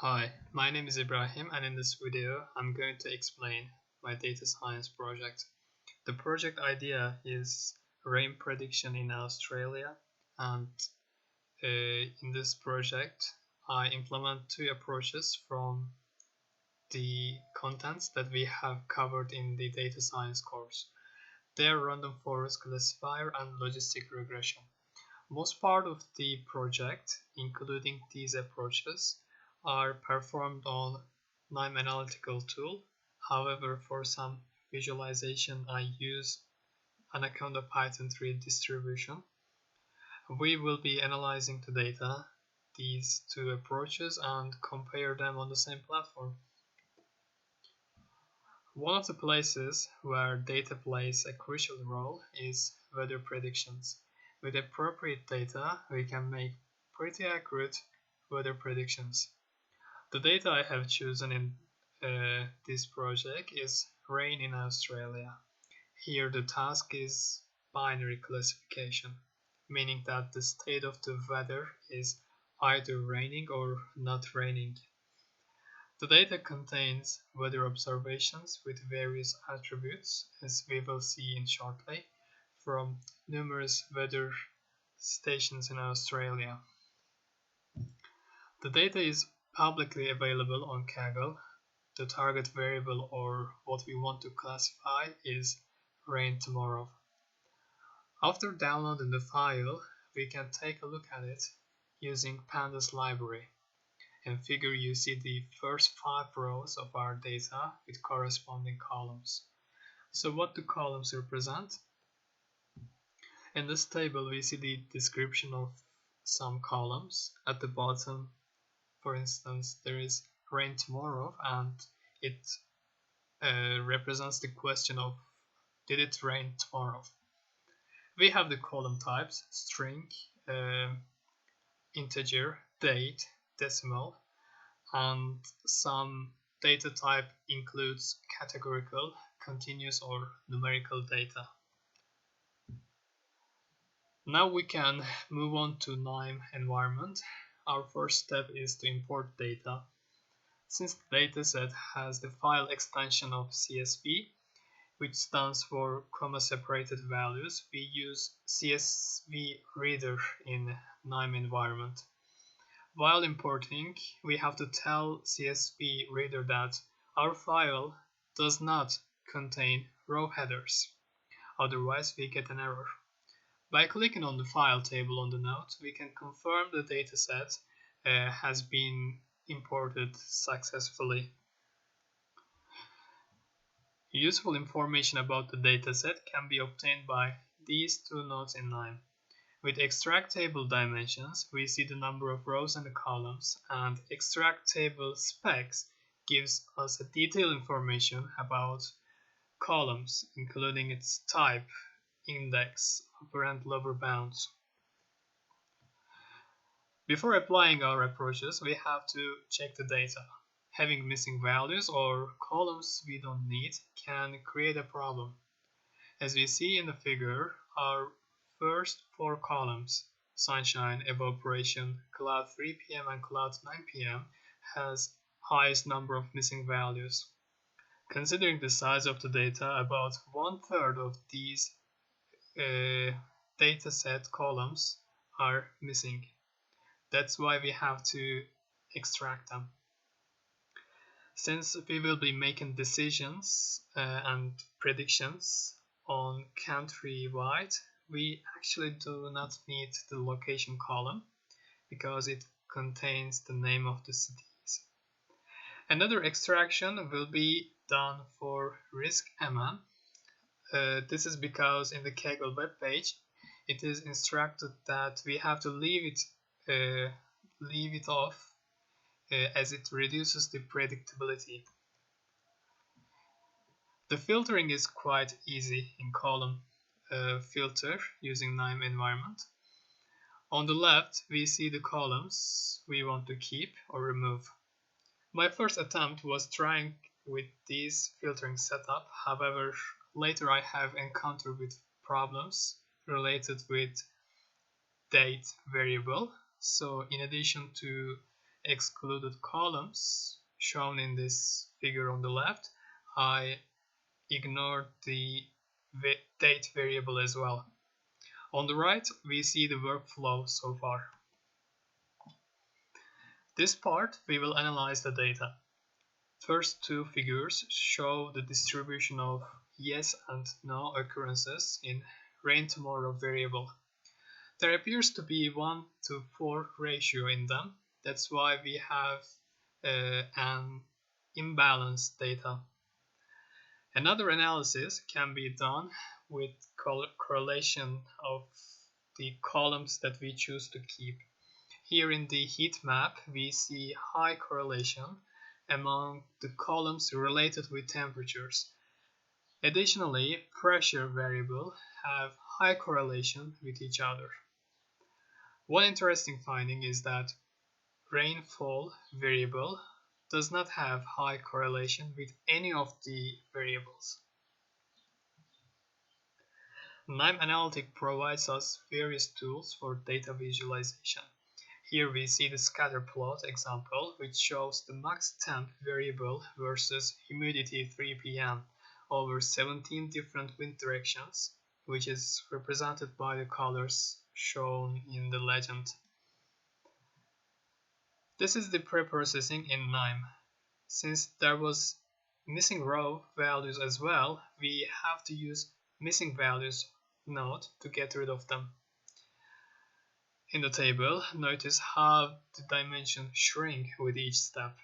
Hi, my name is Ibrahim, and in this video I'm going to explain my data science project. The project idea is rain prediction in Australia, and in this project I implement two approaches from the contents that we have covered in the data science course. They are random forest classifier and logistic regression. Most part of the project, including these approaches, are performed on KNIME analytical tool. However, for some visualization, I use Anaconda Python 3 distribution. We will be analyzing the data, these two approaches, and compare them on the same platform. One of the places where data plays a crucial role is weather predictions. With appropriate data, we can make pretty accurate weather predictions. The data I have chosen in this project is rain in Australia. Here the task is binary classification, meaning that the state of the weather is either raining or not raining. The data contains weather observations with various attributes, as we will see in shortly, from numerous weather stations in Australia. The data is publicly available on Kaggle. The target variable, or what we want to classify, is rain tomorrow. After downloading the file, we can take a look at it using Pandas library. In figure you see the first 5 rows of our data with corresponding columns. So what do columns represent? In this table we see the description of some columns. At the bottom, for instance, there is rain tomorrow, and it represents the question of did it rain tomorrow. We have the column types: string, integer, date, decimal, and some data type includes categorical, continuous, or numerical data. Now we can move on to KNIME environment. Our first step is to import data. Since the dataset has the file extension of CSV, which stands for comma-separated values, we use CSV reader in KNIME environment. While importing, we have to tell CSV reader that our file does not contain row headers. Otherwise, we get an error. By clicking on the file table on the node, we can confirm the dataset has been imported successfully. Useful information about the dataset can be obtained by these two nodes in KNIME. With extract table dimensions, we see the number of rows and the columns, and extract table specs gives us a detailed information about columns, including its type, index, upper and lower bounds. Before applying our approaches, we have to check the data. Having missing values or columns we don't need can create a problem. As we see in the figure, our first 4 columns, sunshine, evaporation, cloud 3 p.m. and cloud 9 p.m. has highest number of missing values. Considering the size of the data, about 1/3 of these dataset columns are missing. That's why we have to extract them. Since we will be making decisions and predictions on country-wide, we actually do not need the location column because it contains the name of the cities. Another extraction will be done for risk MN. This is because in the Kaggle web page it is instructed that we have to leave it off as it reduces the predictability. The filtering is quite easy in column filter using KNIME environment. On the left we see the columns we want to keep or remove. My first attempt was trying with this filtering setup. However, later I have encountered with problems related with date variable. So in addition to excluded columns shown in this figure on the left, I ignored the date variable as well. On the right, we see the workflow so far. This part, we will analyze the data. First two figures show the distribution of yes and no occurrences in rain tomorrow variable. There appears to be 1:4 ratio in them. That's why we have an imbalanced data. Another analysis can be done with correlation of the columns that we choose to keep. Here in the heat map, we see high correlation among the columns related with temperatures. Additionally, pressure variable have high correlation with each other. One interesting finding is that rainfall variable does not have high correlation with any of the variables. KNIME Analytic provides us various tools for data visualization. Here we see the scatter plot example, which shows the max temp variable versus humidity 3 pm over 17 different wind directions, which is represented by the colors shown in the legend. This is the preprocessing in KNIME. Since there was missing row values as well, we have to use missing values node to get rid of them. In the table, notice how the dimension shrink with each step.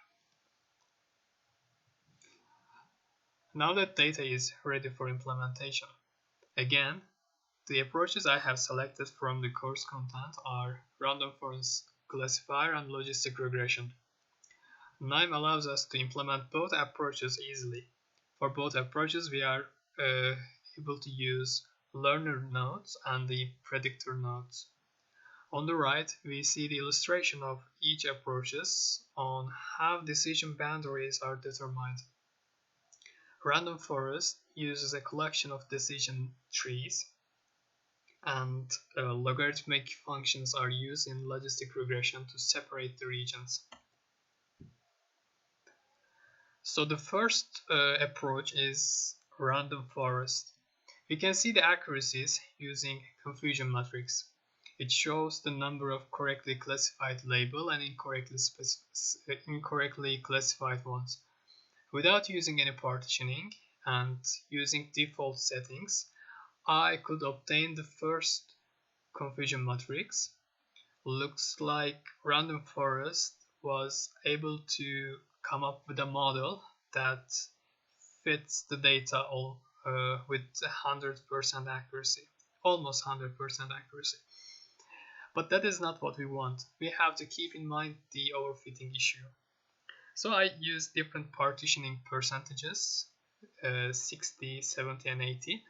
Now that data is ready for implementation. Again, the approaches I have selected from the course content are random forest classifier and logistic regression. KNIME allows us to implement both approaches easily. For both approaches, we are able to use learner nodes and the predictor nodes. On the right, we see the illustration of each approaches on how decision boundaries are determined. Random forest uses a collection of decision trees, and logarithmic functions are used in logistic regression to separate the regions. So the first approach is random forest. We can see the accuracies using confusion matrix. It shows the number of correctly classified label and incorrectly classified ones. Without using any partitioning and using default settings, I could obtain the first confusion matrix. Looks like random forest was able to come up with a model that fits the data with 100% accuracy, almost 100% accuracy. But that is not what we want. We have to keep in mind the overfitting issue. So I use different partitioning percentages, 60, 70, and 80,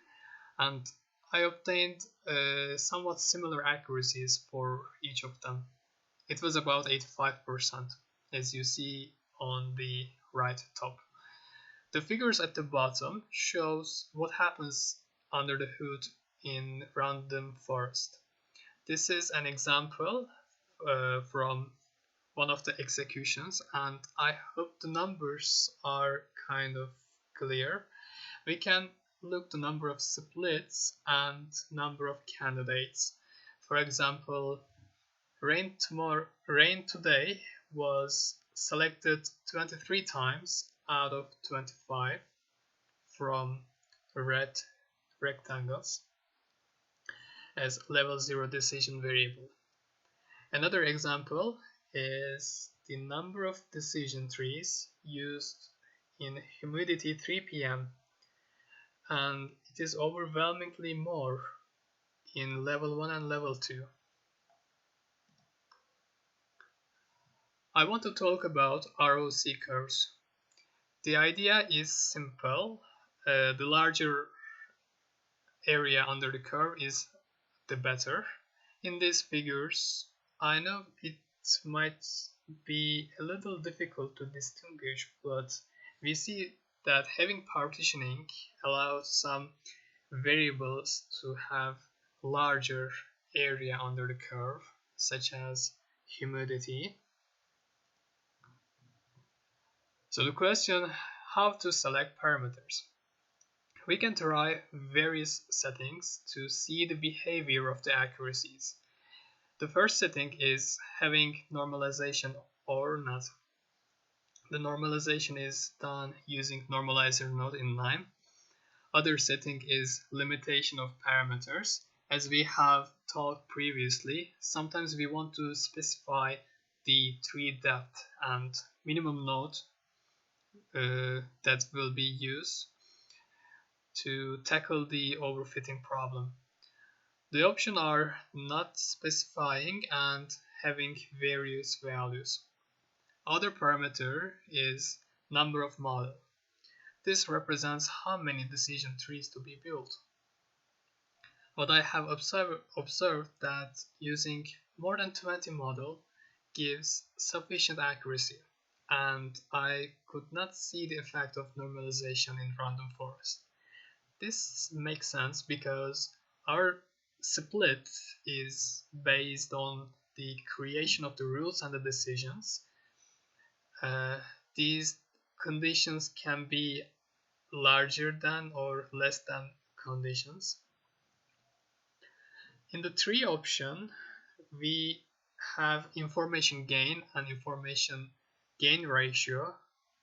and I obtained somewhat similar accuracies for each of them. It was about 85%, as you see on the right top. The figures at the bottom shows what happens under the hood in random forest. This is an example from one of the executions, and I hope the numbers are kind of clear. We can look the number of splits and number of candidates. For example, rain today was selected 23 times out of 25 from red rectangles as level 0 decision variable. Another example is the number of decision trees used in humidity 3 pm, and it is overwhelmingly more in level 1 and level 2. I want to talk about ROC curves. The idea is simple. The larger area under the curve is the better. In these figures, I know it might be a little difficult to distinguish, but we see that having partitioning allows some variables to have larger area under the curve, such as humidity. So the question, how to select parameters. We can try various settings to see the behavior of the accuracies. The first setting is having normalization or not. The normalization is done using normalizer node in KNIME. Other setting is limitation of parameters. As we have talked previously, sometimes we want to specify the tree depth and minimum node that will be used to tackle the overfitting problem. The options are not specifying and having various values. Other parameter is number of model. This represents how many decision trees to be built. What I have observed that using more than 20 model gives sufficient accuracy, and I could not see the effect of normalization in random forest. This makes sense because our split is based on the creation of the rules and the decisions. These conditions can be larger than or less than conditions. In the tree option, we have information gain and information gain ratio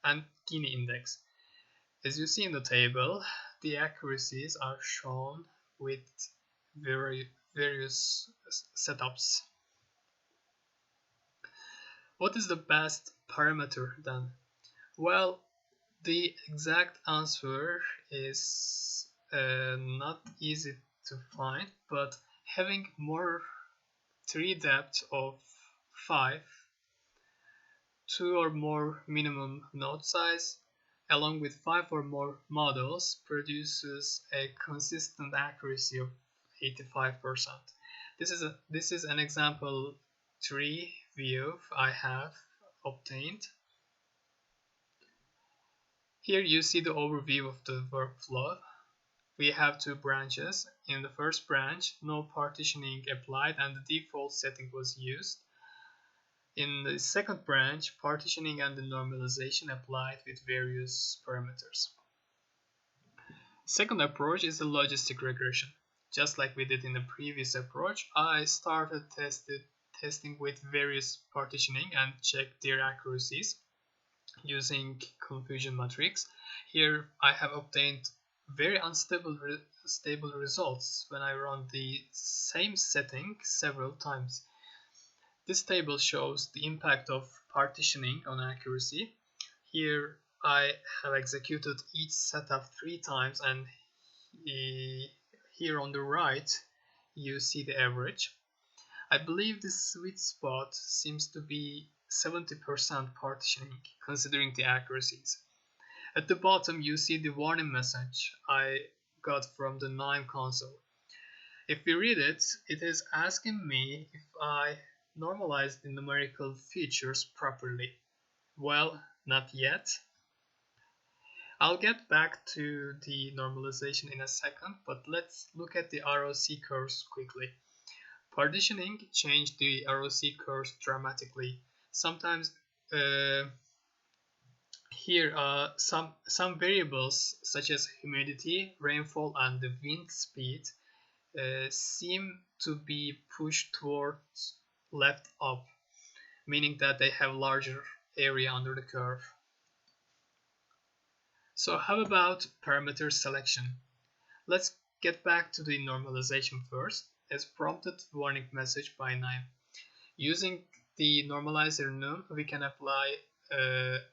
and Gini index. As you see in the table, the accuracies are shown with various setups. What is the best parameter then? Well, the exact answer is not easy to find, but having more tree depth of 5, 2 or more minimum node size, along with 5 or more models produces a consistent accuracy of 85%. This is an example tree view I have obtained. Here you see the overview of the workflow. We have 2 branches. In the first branch, no partitioning applied and the default setting was used. In the second branch, partitioning and the normalization applied with various parameters. Second approach is the logistic regression. Just like we did in the previous approach, I started testing with various partitioning and checked their accuracies using confusion matrix. Here I have obtained very unstable stable results when I run the same setting several times. This table shows the impact of partitioning on accuracy. Here I have executed each setup 3 times, and here on the right you see the average. I believe the sweet spot seems to be 70% partitioning, considering the accuracies. At the bottom you see the warning message I got from the KNIME console. If we read it, it is asking me if I normalize the numerical features properly. Well, not yet. I'll get back to the normalization in a second, but let's look at the ROC curves quickly. Partitioning changed the ROC curves dramatically. Sometimes here some variables such as humidity, rainfall and the wind speed seem to be pushed towards left up, meaning that they have larger area under the curve. So how about parameter selection? Let's get back to the normalization first, as prompted warning message by KNIME. Using the normalizer num, we can apply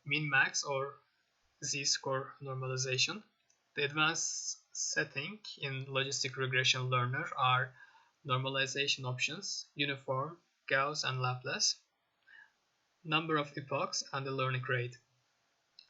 min-max or z-score normalization. The advanced setting in Logistic Regression Learner are normalization options, uniform, Gauss and Laplace, number of epochs and the learning rate.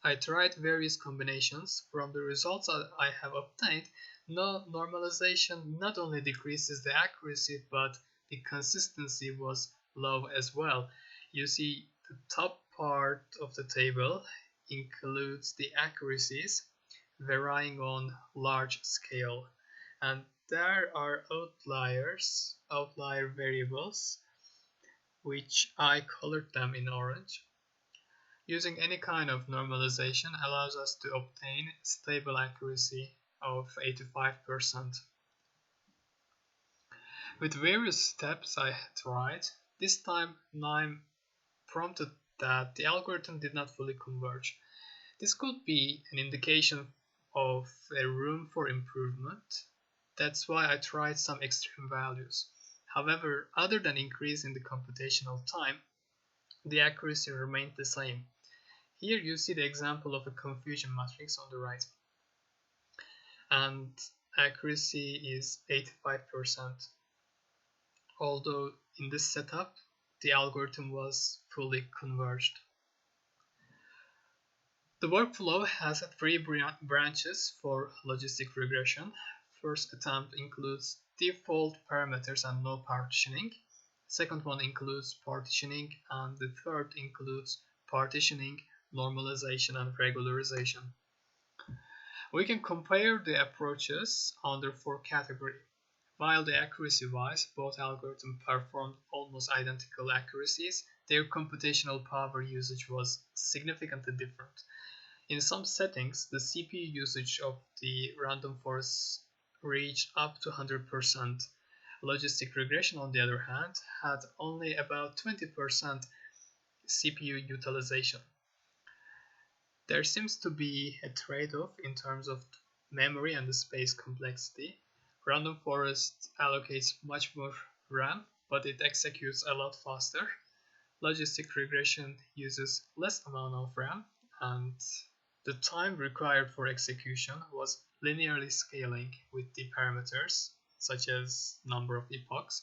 I tried various combinations. From the results I have obtained, no normalization not only decreases the accuracy, but the consistency was low as well. You see the top part of the table includes the accuracies varying on large scale, and there are outlier variables, which I colored them in orange. Using any kind of normalization allows us to obtain stable accuracy of 85%. With various steps I had tried, this time KNIME prompted that the algorithm did not fully converge. This could be an indication of a room for improvement. That's why I tried some extreme values. However, other than increase in the computational time, the accuracy remained the same. Here you see the example of a confusion matrix on the right. And accuracy is 85%. Although in this setup, the algorithm was fully converged. The workflow has 3 branches for logistic regression. First attempt includes default parameters and no partitioning. Second one includes partitioning, and the third includes partitioning, normalization, and regularization. We can compare the approaches under 4 categories. While the accuracy-wise, both algorithms performed almost identical accuracies, their computational power usage was significantly different. In some settings, the CPU usage of the random forest reached up to 100%. Logistic regression, on the other hand, had only about 20% CPU utilization. There seems to be a trade-off in terms of memory and the space complexity. Random forest allocates much more RAM, but it executes a lot faster. Logistic regression uses less amount of RAM, and the time required for execution was linearly scaling with the parameters, such as number of epochs.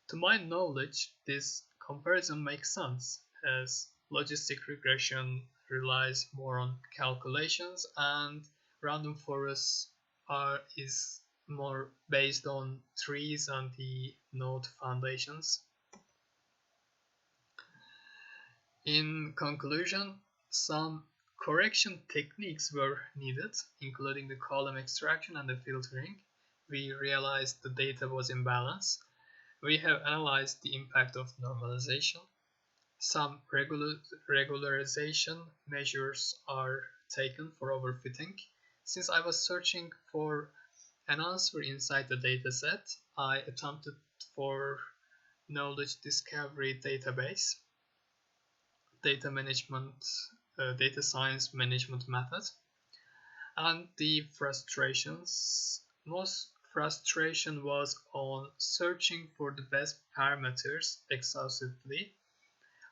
To my knowledge, this comparison makes sense, as logistic regression relies more on calculations and random forests is more based on trees and the node foundations. In conclusion, some correction techniques were needed, including the column extraction and the filtering. We realized the data was imbalanced. We have analyzed the impact of normalization. Some regularization measures are taken for overfitting. Since I was searching for an answer inside the dataset, I attempted for knowledge discovery database, data science management method, and the most frustration was on searching for the best parameters exhaustively.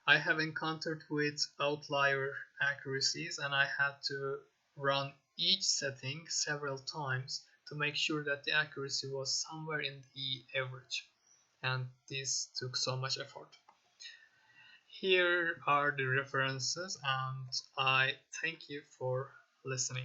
I have encountered with outlier accuracies, and I had to run each setting several times to make sure that the accuracy was somewhere in the average, and this took so much effort. Here are the references, and I thank you for listening.